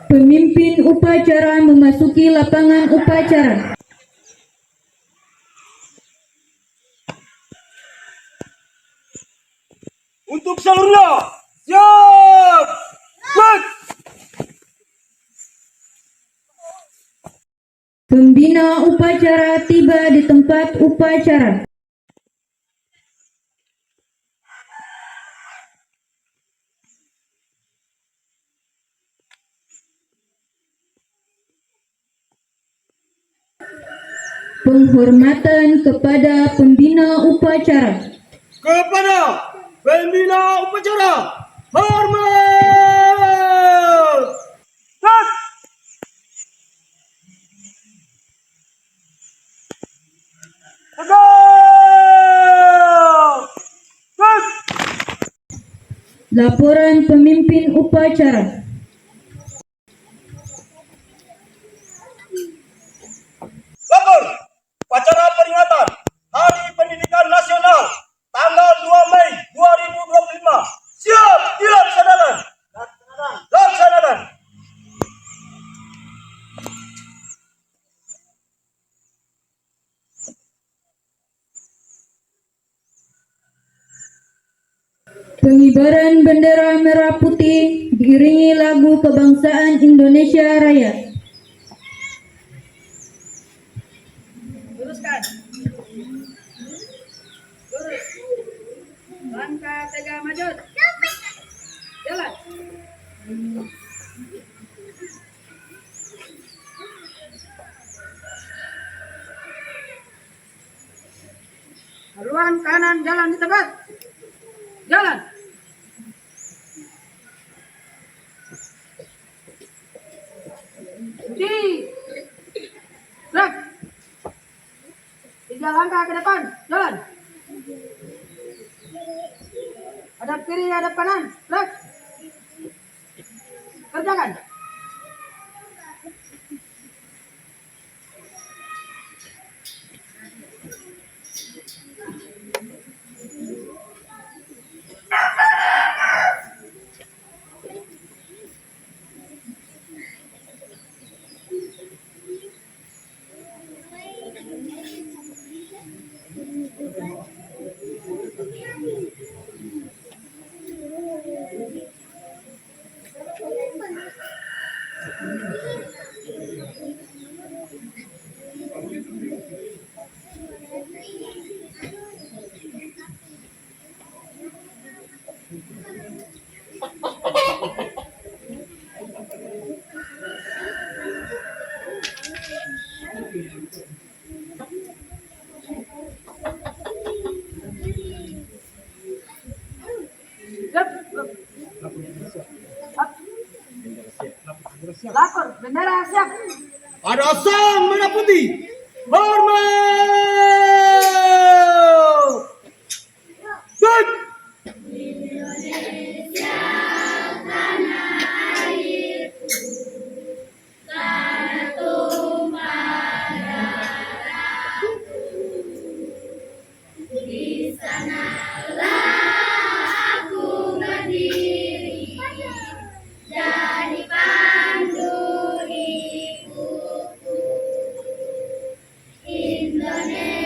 Pemimpin upacara memasuki lapangan upacara. Untuk seluruhnya, siap! Baik! Pembina upacara tiba di tempat upacara. Penghormatan kepada pembina upacara. Kepada pembina upacara, hormat! Baik! Tegak! Baik! Laporan pemimpin upacara. Lapor, upacara peringatan Hari Pendidikan Nasional tanggal 2 Mei 2025. Siap dilaksanakan. Laksanakan. Pengibaran bendera merah putih diiringi lagu kebangsaan Indonesia Raya. Luruskan. Lurus. Langkah tegak maju. Jalan. Haluan kanan jalan di tempat. Jalan. Gerak. 3 langkah ke depan. Jalan. Hadap kiri, hadap kanan. Gerak. Kerjakan. Lapor, bendera siap. Ada sang merah putih. Hormat! Baik! Indonesia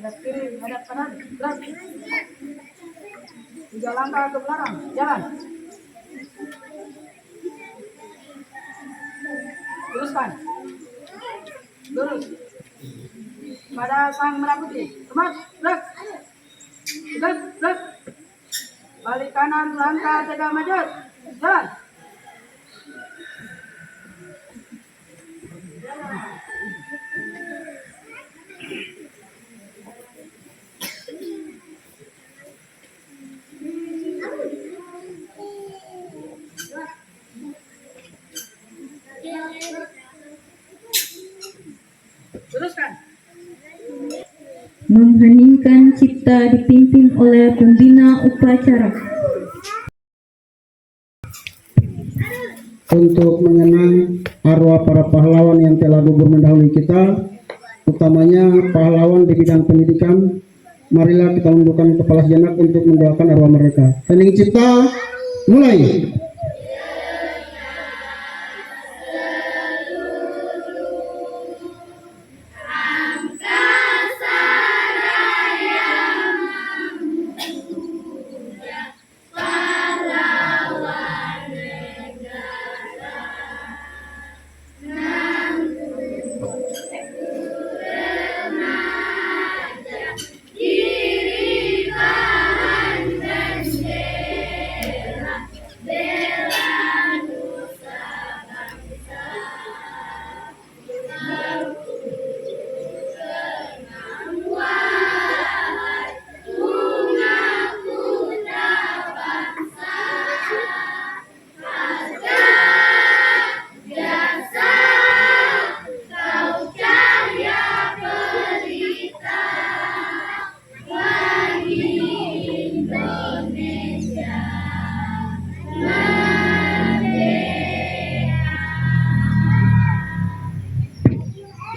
Hadap kiri, hadap kanan, gerak. 3 langkah ke belakang, jalan. Teruskan. Lurus. Pada sang merah putih. Kemas, gerak. Gerak, gerak. Balik kanan, langkah tegak maju. Jalan. Teruskan. Mengheningkan cipta dipimpin oleh pembina upacara. Untuk mengenang arwah para pahlawan yang telah gugur mendahului kita, utamanya pahlawan di bidang pendidikan, marilah kita undurkan kepala sejenak untuk mendoakan arwah mereka. Hening cipta, mulai.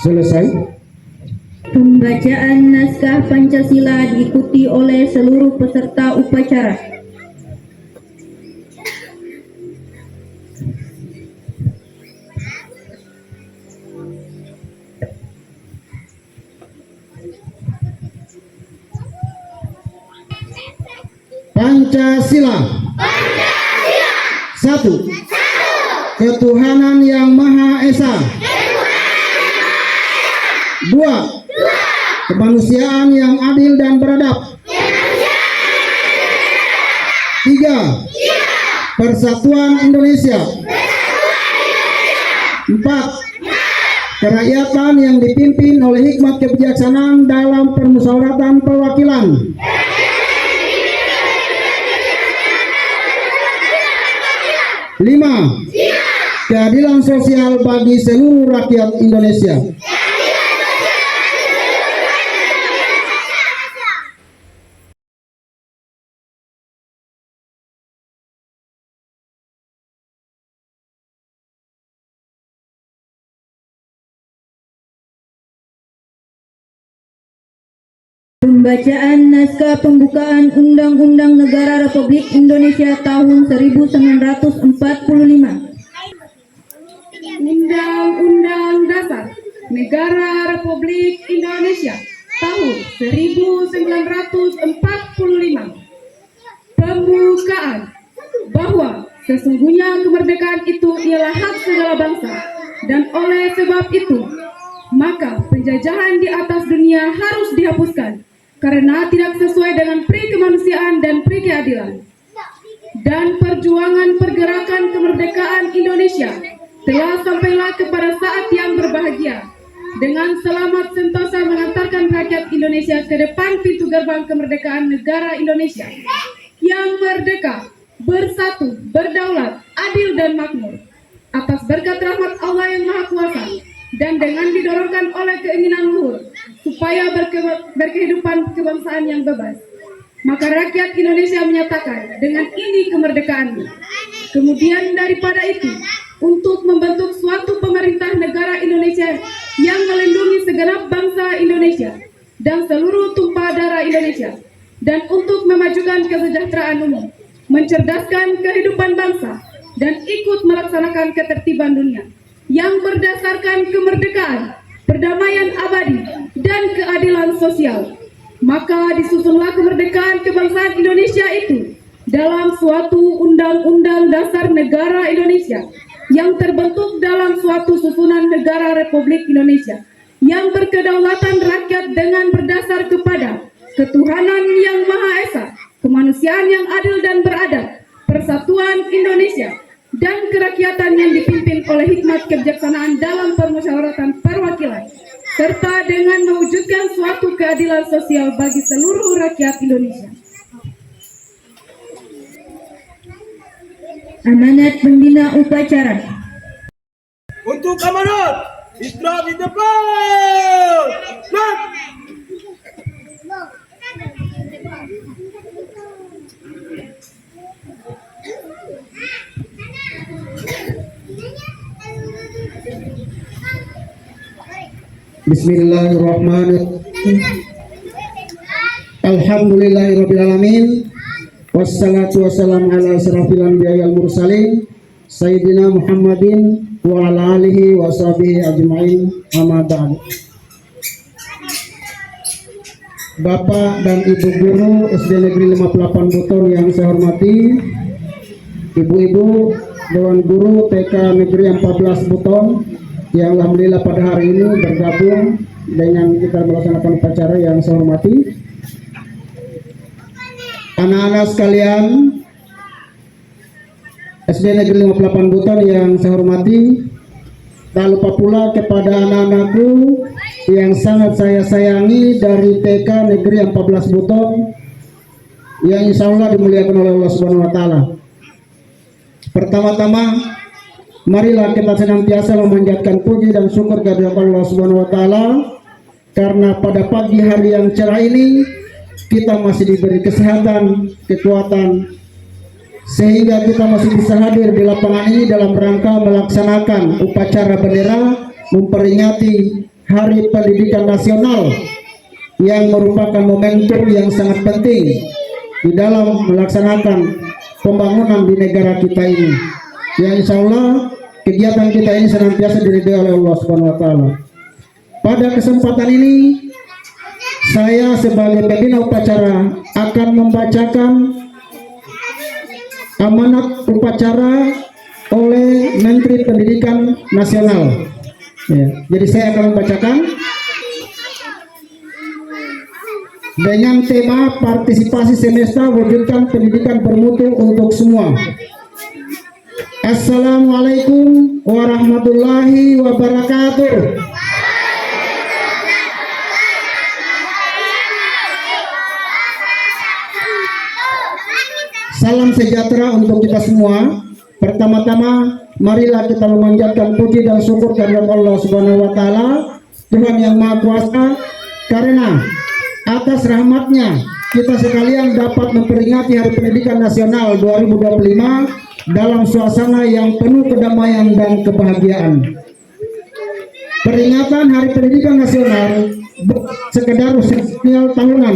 Selesai. Pembacaan naskah Pancasila diikuti oleh seluruh peserta upacara. Pancasila. Satu. Ketuhanan yang Maha Esa. 2. Kemanusiaan yang adil dan beradab. 3. Persatuan Indonesia. 4. Kerakyatan yang dipimpin oleh hikmat kebijaksanaan dalam permusyawaratan perwakilan. 5. Keadilan sosial bagi seluruh rakyat Indonesia. Pembacaan naskah pembukaan Undang-Undang Negara Republik Indonesia tahun 1945. Undang-Undang Dasar Negara Republik Indonesia tahun 1945. Pembukaan bahwa sesungguhnya kemerdekaan itu ialah hak segala bangsa Dan oleh sebab itu, maka penjajahan di atas dunia harus dihapuskan karena tidak sesuai dengan pri kemanusiaan dan pri keadilan. Dan perjuangan pergerakan kemerdekaan Indonesia telah sampailah kepada saat yang berbahagia dengan selamat sentosa mengantarkan rakyat Indonesia ke depan pintu gerbang kemerdekaan negara Indonesia yang merdeka, bersatu, berdaulat, adil dan makmur atas berkat rahmat Allah yang Maha Kuasa dan dengan didorongkan oleh keinginan luhur supaya berkehidupan kebangsaan yang bebas. Maka rakyat Indonesia menyatakan dengan ini kemerdekaannya. Kemudian daripada itu, untuk membentuk suatu pemerintah negara Indonesia yang melindungi segenap bangsa Indonesia dan seluruh tumpah darah Indonesia, dan untuk memajukan kesejahteraan umum, mencerdaskan kehidupan bangsa, dan ikut melaksanakan ketertiban dunia yang berdasarkan kemerdekaan, perdamaian abadi, dan keadilan sosial. Maka disusunlah kemerdekaan kebangsaan Indonesia itu dalam suatu undang-undang dasar negara Indonesia yang terbentuk dalam suatu susunan negara Republik Indonesia yang berkedaulatan rakyat dengan berdasar kepada ketuhanan yang Maha Esa, kemanusiaan yang adil dan beradab, persatuan Indonesia, dan kerakyatan yang dipimpin oleh hikmat kebijaksanaan dalam permusyawaratan perwakilan, serta dengan mewujudkan suatu keadilan sosial bagi seluruh rakyat Indonesia. Amanat pembina upacara. Untuk amanat, istirahat di tempat. Gerak. Bismillahirrahmanirrahim. Alhamdulillahirrabbilalamin. Wassalatu wassalamu ala asrafil anbiya'i wal mursalin Sayyidina Muhammadin wa ala alihi wa sahbihi ajma'in. Amma ba'd. Bapak dan Ibu guru SD Negeri 58 Buton yang saya hormati, Ibu-ibu Dewan Guru TK Negeri 14 Buton yang alhamdulillah pada hari ini bergabung dengan kita melaksanakan upacara yang saya hormati, anak-anak sekalian SD Negeri 58 Buton yang saya hormati, tak lupa pula kepada anak-anakku yang sangat saya sayangi dari TK Negeri 14 Buton yang insya Allah dimuliakan oleh Allah Subhanahu Wa Taala. Pertama-tama, marilah kita senantiasa memanjatkan puji dan syukur kehadirat Allah Subhanahu Wa Taala karena pada pagi hari yang cerah ini kita masih diberi kesehatan, kekuatan, sehingga kita masih bisa hadir di lapangan ini dalam rangka melaksanakan upacara bendera memperingati Hari Pendidikan Nasional yang merupakan momentum yang sangat penting di dalam melaksanakan pembangunan di negara kita ini. Yang insya Allah kegiatan kita ini senantiasa diridhoi oleh Allah Subhanahu Wa Taala. Pada kesempatan ini saya sebagai pembina upacara akan membacakan amanat upacara oleh Menteri Pendidikan Nasional. Ya, jadi saya akan membacakan dengan tema partisipasi semesta wujudkan pendidikan bermutu untuk semua. Assalamualaikum warahmatullahi wabarakatuh. Salam sejahtera untuk kita semua. Pertama-tama, marilah kita memanjatkan puji dan syukur kehadirat Allah Subhanahu Wa Taala, Tuhan yang Maha Kuasa, karena atas rahmatnya kita sekalian dapat memperingati Hari Pendidikan Nasional 2025 dalam suasana yang penuh kedamaian dan kebahagiaan. Peringatan Hari Pendidikan Nasional sekedar seremonial tahunan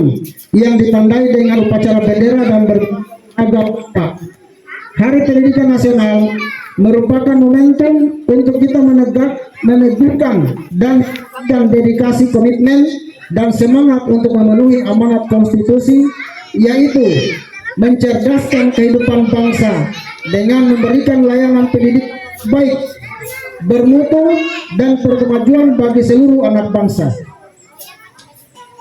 yang ditandai dengan upacara bendera dan beragam. Hari Pendidikan Nasional merupakan momentum untuk kita meneguhkan dan dedikasi komitmen dan semangat untuk memenuhi amanat konstitusi, yaitu mencerdaskan kehidupan bangsa dengan memberikan layanan pendidik baik bermutu, dan berkemajuan bagi seluruh anak bangsa.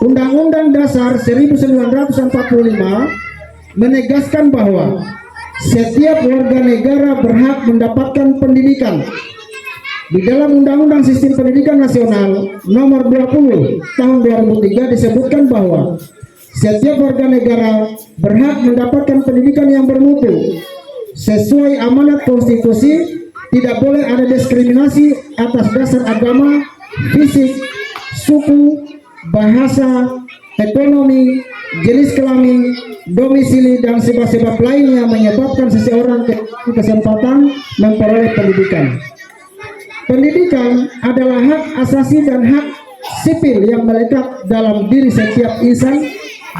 Undang-Undang Dasar 1945 menegaskan bahwa setiap warga negara berhak mendapatkan pendidikan. Di dalam Undang-Undang Sistem Pendidikan Nasional Nomor 20 Tahun 2003 disebutkan bahwa setiap warga negara berhak mendapatkan pendidikan yang bermutu sesuai amanat konstitusi. Tidak boleh ada diskriminasi atas dasar agama, fisik, suku, bahasa, ekonomi, jenis kelamin, domisili, dan sebab-sebab lain yang menyebabkan seseorang kesempatan memperoleh pendidikan. Pendidikan adalah hak asasi dan hak sipil yang melekat dalam diri setiap insan,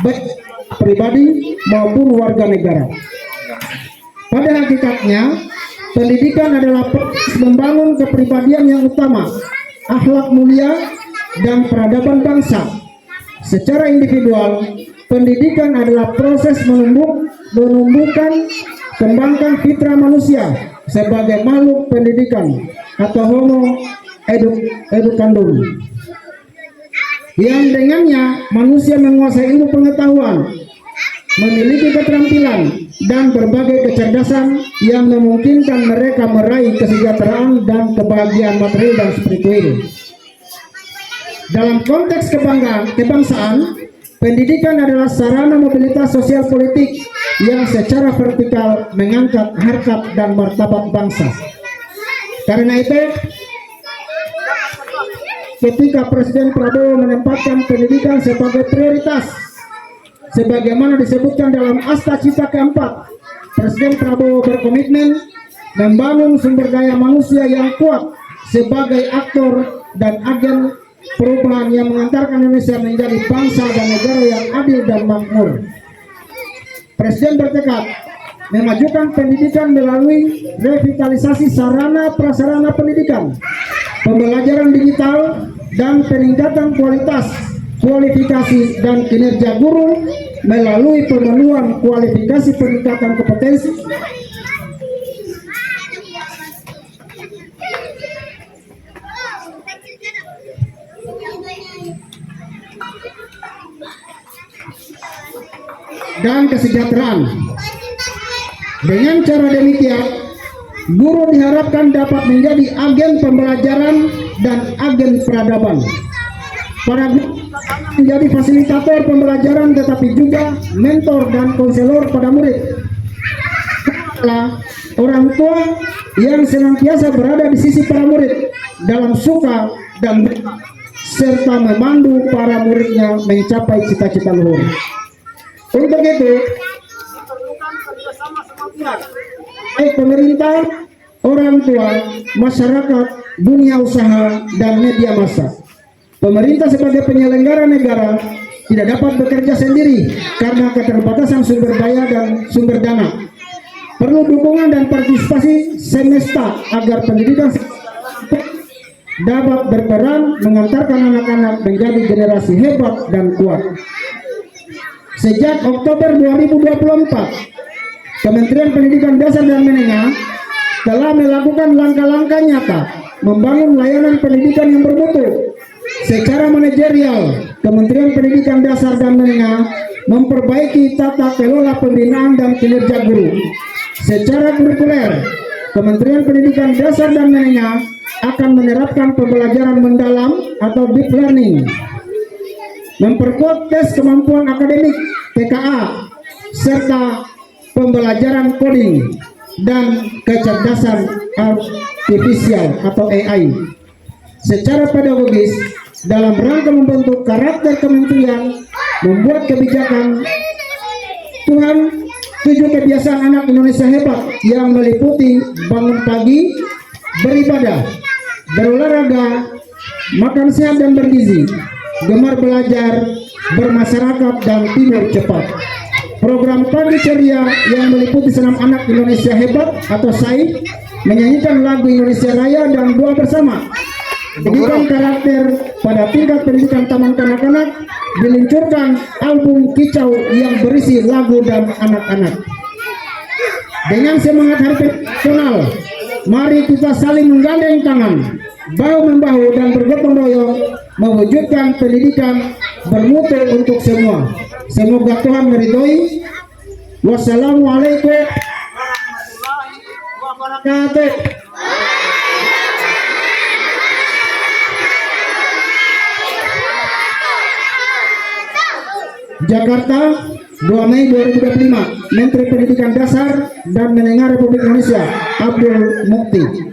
baik pribadi maupun warga negara. Pada hakikatnya, pendidikan adalah proses membangun kepribadian yang utama, akhlak mulia, dan peradaban bangsa. Secara individual, pendidikan adalah proses menumbuhkan, kembangkan fitrah manusia sebagai makhluk pendidikan atau homo educandum, yang dengannya manusia menguasai ilmu pengetahuan, memiliki keterampilan dan berbagai kecerdasan yang memungkinkan mereka meraih kesejahteraan dan kebahagiaan material dan spiritual. Dalam konteks kebangsaan, pendidikan adalah sarana mobilitas sosial politik yang secara vertikal mengangkat harkat dan martabat bangsa. Karena itu, ketika Presiden Prabowo menempatkan pendidikan sebagai prioritas, sebagaimana disebutkan dalam Asta Cita keempat, Presiden Prabowo berkomitmen membangun sumber daya manusia yang kuat sebagai aktor dan agen perubahan yang mengantarkan Indonesia menjadi bangsa dan negara yang adil dan makmur. Presiden bertekad memajukan pendidikan melalui revitalisasi sarana prasarana pendidikan, pembelajaran digital, dan peningkatan kualitas, kualifikasi, dan kinerja guru melalui pemenuhan kualifikasi peningkatan kompetensi dan kesejahteraan. Dengan cara demikian, guru diharapkan dapat menjadi agen pembelajaran dan agen peradaban. Para guru menjadi fasilitator pembelajaran tetapi juga mentor dan konselor pada murid. Adalah orang tua yang senantiasa berada di sisi para murid dalam suka dan duka, serta memandu para muridnya mencapai cita-cita luhur. Untuk itu, baik pemerintah, orang tua, masyarakat, dunia usaha, dan media massa, pemerintah sebagai penyelenggara negara tidak dapat bekerja sendiri karena keterbatasan sumber daya dan sumber dana. Perlu dukungan dan partisipasi semesta agar pendidikan dapat berperan mengantarkan anak-anak menjadi generasi hebat dan kuat. Sejak Oktober 2024, Kementerian Pendidikan Dasar dan Menengah telah melakukan langkah-langkah nyata membangun layanan pendidikan yang bermutu. Secara manajerial, Kementerian Pendidikan Dasar dan Menengah memperbaiki tata kelola pembinaan dan kinerja guru. Secara kurikuler, Kementerian Pendidikan Dasar dan Menengah akan menerapkan pembelajaran mendalam atau deep learning, memperkuat tes kemampuan akademik TKA, serta pembelajaran coding dan kecerdasan artifisial atau AI. Secara pedagogis, dalam rangka membentuk karakter kementerian, membuat kebijakan Tuhan 7 kebiasaan anak Indonesia hebat yang meliputi bangun pagi, beribadah, berolahraga, makan sehat dan bergizi, gemar belajar, bermasyarakat, dan tidur cepat. Program Pagi Ceria yang meliputi senam anak Indonesia hebat atau SAI, menyanyikan lagu Indonesia Raya dan doa bersama. Pendidikan karakter pada tingkat pendidikan taman kanak-kanak, diluncurkan album kicau yang berisi lagu dan anak-anak. Dengan semangat Hari Nasional, Mari kita saling menggandeng tangan, bahu-membahu dan bergotong royong mewujudkan pendidikan bermutu untuk semua. Semoga Tuhan meridhoi. Wassalamualaikum warahmatullahi wabarakatuh. Jakarta, 2 Mei 2025. Menteri Pendidikan Dasar dan Menengah Republik Indonesia Abdul Mukti.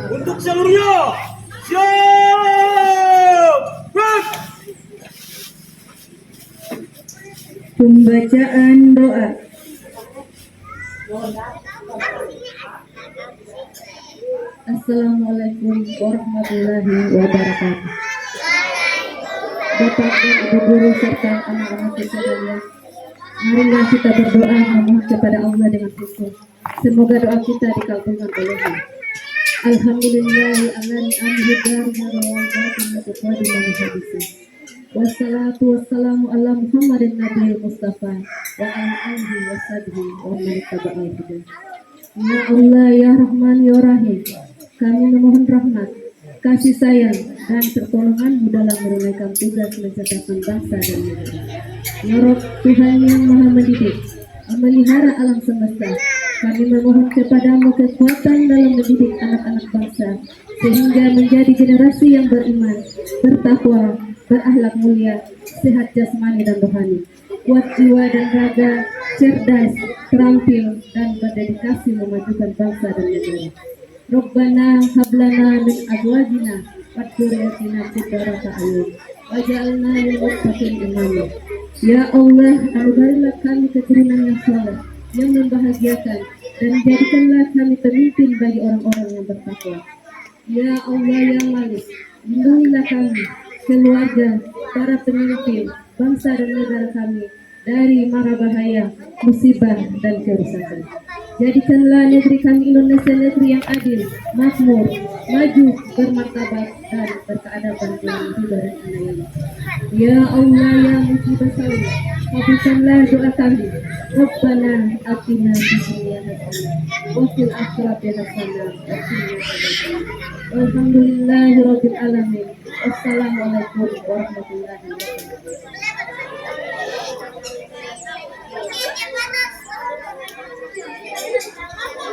Untuk seluruhnya, siap. Gerak. Pembacaan doa. Assalamualaikum warahmatullahi wabarakatuh. Bapak dan Ibu guru serta anak-anak sekalian, marilah kita berdoa memohon kepada Allah dengan khusyuk. Semoga doa kita dikabulkan oleh-Nya. Alhamdulillahirrahmanirrahim. Wassalatu wassalamu ala Muhammadin Nabi Mustafa wa ala alihi wa sahbihi wa man ittaba'al huda. Ya Allah, ya Rahman, ya Rahim, kami memohon rahmat, kasih sayang dan pertolongan-Mu dalam menunaikan tugas mencerdaskan bangsa dan negara. Ya Rabb, Tuhan yang Maha Mendidik, memelihara alam semesta, kami memohon kepadamu kekuatan dalam mendidik anak-anak bangsa sehingga menjadi generasi yang beriman, bertakwa, berakhlak mulia, sehat jasmani dan rohani, kuat jiwa dan raga, cerdas, terampil, dan berdedikasi memajukan bangsa dan negara. Rabbana hablana min azwajina wa dzurriyyatina qurrata a'yun waj'alna lil muttaqina imama. Ya Allah, anugerahilah kami keturunan yang saleh, yang membahagiakan, dan jadikanlah kami pemimpin bagi orang-orang yang bertakwa. Ya Allah, ya Malik, lindungilah kami, keluarga, para pemimpin, bangsa dan negara kami dari mara bahaya, musibah, dan kerusakan. Jadikanlah negeri kami Indonesia negeri yang adil, makmur, maju, bermartabat, dan berkeadaban dalam hidup dan anak. Ya Allah, ya Mujibah Salim, kabulkanlah doa kami. Rabbana atina fid dunya hasanah wa fil akhirati hasanah wa qina adzabannar. Walhamdulillahirabbil alamin. Wassalamualaikum warahmatullahi wabarakatuh.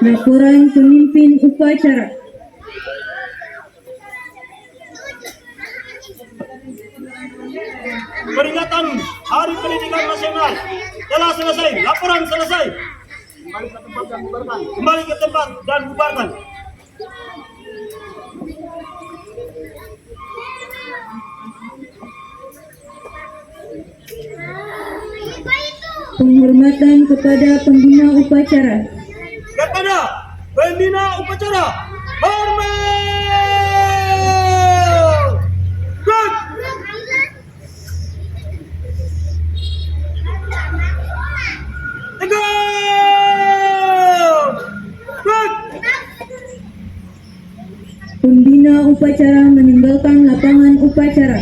Laporan pemimpin upacara. Peringatan Hari Pendidikan Nasional telah selesai. Laporan selesai. Kembali ke tempat dan bubarkan. Penghormatan kepada pembina upacara. Kepada pembina upacara, hormat. Gerak. Tegak. Gerak. Pembina upacara meninggalkan lapangan upacara.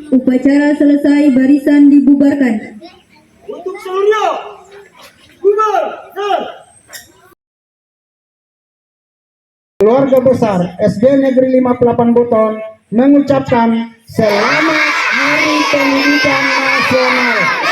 Upacara selesai, barisan dibubarkan. Untuk seluruhnya, bubar. Keluarga besar SD Negeri 58 Buton mengucapkan Selamat Hari Pendidikan Nasional.